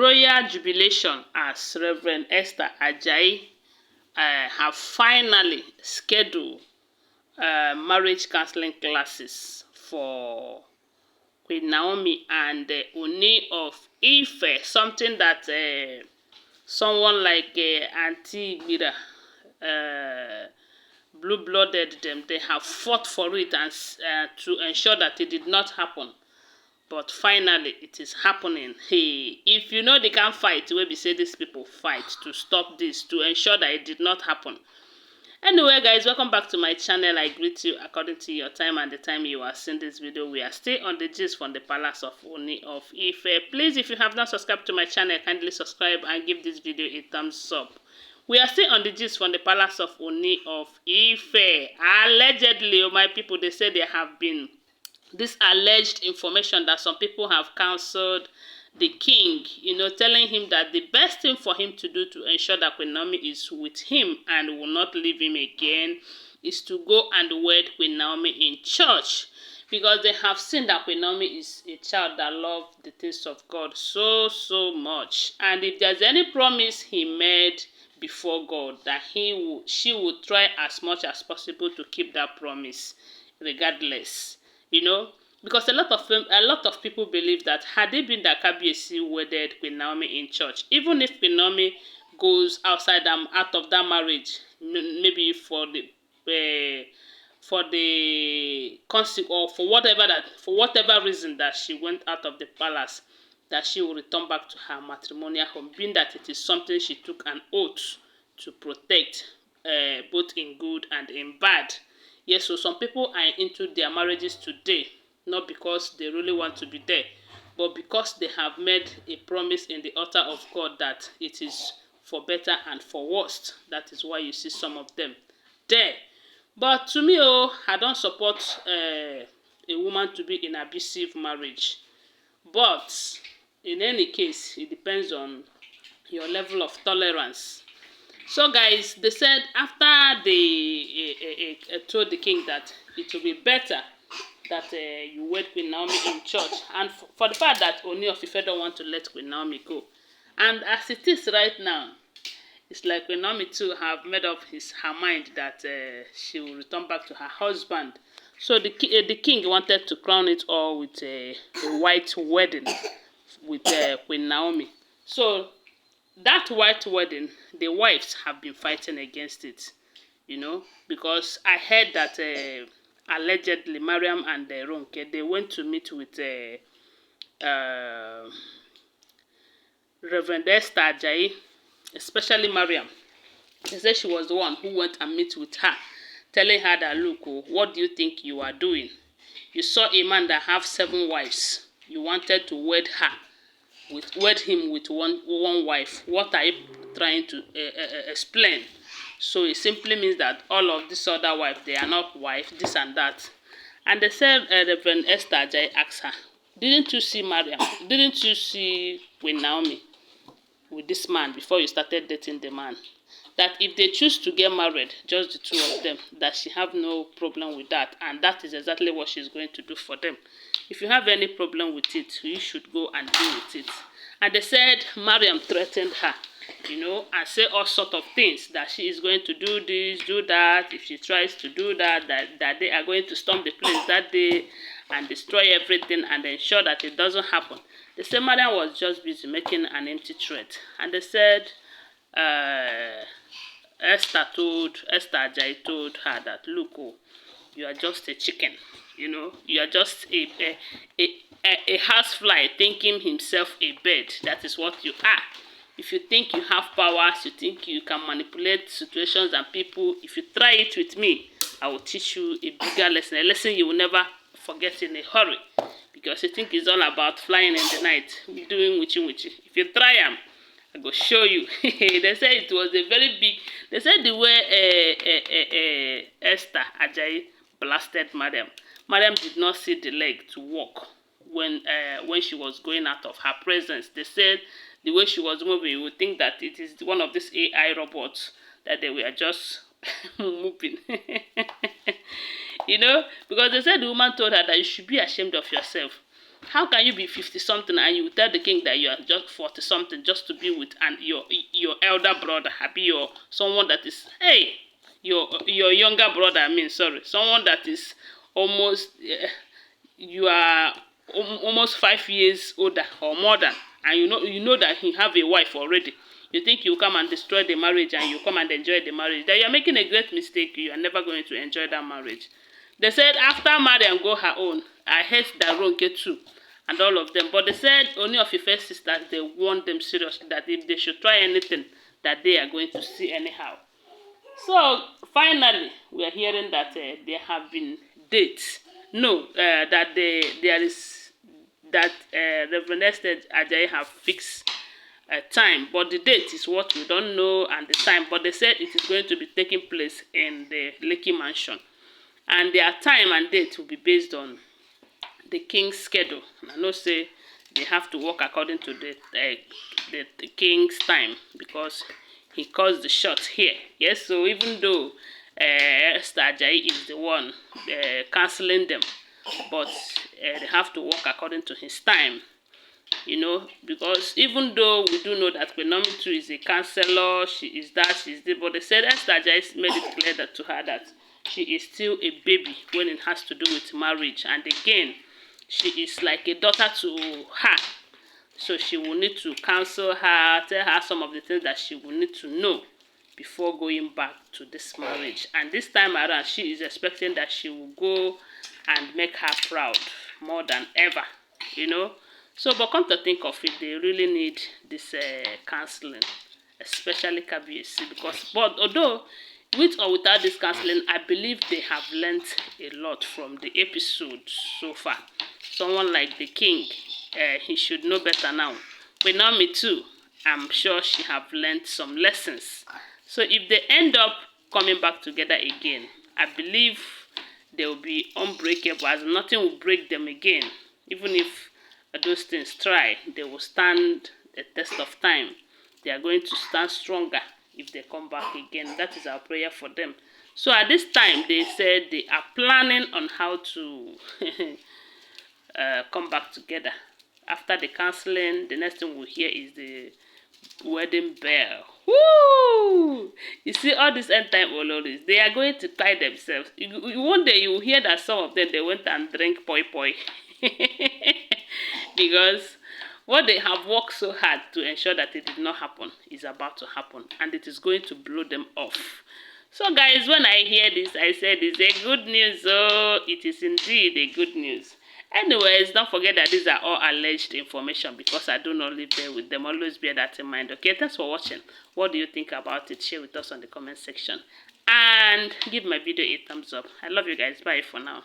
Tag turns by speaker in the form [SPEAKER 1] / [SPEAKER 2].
[SPEAKER 1] royal jubilation as Rev.Easter Ajayi have finally scheduled marriage counseling classes for Queen Naomi and Ooni of Ife, something that someone like Auntie Gbira, blue-blooded them, they have fought for it and to ensure that it did not happen. But finally, it is happening. Hey, if you know they can't fight, we say these people fight to stop this, to ensure that it did not happen. Anyway, guys, welcome back to my channel. I greet you according to your time and the time you are seeing this video. We are still on the gist from the palace of Ooni of Ife. Please, if you have not subscribed to my channel, kindly subscribe and give this video a thumbs up. We are still on the gist from the palace of Ooni of Ife. Allegedly, my people, they say there have been this alleged information that some people have counseled the king, telling him that the best thing for him to do to ensure that Queen Naomi is with him and will not leave him again is to go and wed Queen Naomi in church, because they have seen that Queen Naomi is a child that loves the things of God so much. And if there's any promise he made before God, that she would try as much as possible to keep that promise regardless. Because a lot of people believe that had it been that Kabiyesi wedded Queen Naomi in church, even if Queen Naomi goes out of that marriage, maybe for the consequence, or for whatever reason that she went out of the palace, that she will return back to her matrimonial home, being that it is something she took an oath to protect, both in good and in bad. Yes, so some people are into their marriages today, not because they really want to be there, but because they have made a promise in the altar of God that it is for better and for worse. That is why you see some of them there. But to me, I don't support a woman to be in an abusive marriage. But in any case, it depends on your level of tolerance. So guys, they said after they told the king that it will be better that you wed Queen Naomi in church, and for the fact that Ooni of Ife don't want to let Queen Naomi go. And as it is right now, it's like Queen Naomi too have made up her mind that she will return back to her husband. So the king wanted to crown it all with a white wedding with Queen Naomi. So that white wedding, the wives have been fighting against it, because I heard that allegedly Mariam and Ronke, they went to meet with Rev.Easter Ajayi, especially Mariam. They said she was the one who went and met with her, telling her that, look, what do you think you are doing? You saw a man that have 7 wives. You wanted to wed him with one wife. What are you trying to explain? So it simply means that all of these other wives, they are not wife, this and that. And they said, Rev.Easter Ajayi asked her, didn't you see Mariam? Didn't you see Queen Naomi with this man before you started dating the man? That if they choose to get married, just the 2 of them, that she have no problem with that. And that is exactly what she's going to do for them. If you have any problem with it, you should go and deal with it. And they said Mariam threatened her, and say all sort of things, that she is going to do this, do that. If she tries to do that, that they are going to storm the place that day and destroy everything and ensure that it doesn't happen. They said Mariam was just busy making an empty threat. And they said Esther Ajayi told her that, look, you are just a chicken, you are just a housefly thinking himself a bird. That is what you are. If you think you have powers, you think you can manipulate situations and people, if you try it with me, I will teach you a bigger lesson, a lesson you will never forget in a hurry, because you think it's all about flying in the night, doing witchy. If you try them, I go show you. They said it was a very big. They said the way Esther Ajayi blasted Mariam. Mariam did not see the leg to walk when she was going out of her presence. They said the way she was moving, you would think that it is one of these AI robots, that they were just moving. Because they said the woman told her that you should be ashamed of yourself. How can you be 50-something and you tell the king that you are just 40-something just to be with your elder brother, happy your someone that is your younger brother? I mean, sorry, someone that is almost you are almost 5 years older or more than, and you know that he have a wife already. You think you come and destroy the marriage and you come and enjoy the marriage? That you are making a great mistake. You are never going to enjoy that marriage. They said after marry and go her own. I hate Daronke too, and all of them. But they said Ooni of Ife's sisters, they warned them seriously that if they should try anything, that they are going to see anyhow. So finally, we are hearing that there have been dates. No, that there is that Rev.Easter Ajayi have fixed time, but the date is what we don't know, and the time. But they said it is going to be taking place in the Lekki mansion, and their time and date will be based on the king's schedule. And I know say they have to work according to the king's time, because he calls the shots here. Yes, so even though Esther Ajayi is the one cancelling them, but they have to work according to his time. You know, because even though we do know that Queen Naomi too is a counselor, she is that, she is this, but they said Esther Ajayi made it clear that to her that she is still a baby when it has to do with marriage. And again, she is like a daughter to her. So she will need to counsel her, tell her some of the things that she will need to know before going back to this marriage. And this time around, she is expecting that she will go and make her proud more than ever, you know. So, but come to think of it, they really need this counseling, especially KBC, because, but although with or without this counseling, I believe they have learned a lot from the episode so far. Someone like the king, he should know better now. But now me too, I'm sure she have learned some lessons. So if they end up coming back together again, I believe they will be unbreakable, as nothing will break them again. Even if those things try, they will stand the test of time. They are going to stand stronger if they come back again. That is our prayer for them. So at this time, they said they are planning on how to come back together. After the counseling, the next thing we'll hear is the wedding bell. Woo! You see, all these end time oloris, they are going to tie themselves. One day you will hear that some of them, they went and drank poi poi. Because what they have worked so hard to ensure that it did not happen is about to happen, and it is going to blow them off. So guys, when I hear this, I said it's a good news. Oh, it is indeed a good news. Anyways, don't forget that these are all alleged information, because I do not live there with them. Always bear that in mind. Okay, thanks for watching. What do you think about it? Share with us on the comment section, and give my video a thumbs up. I love you guys. Bye for now.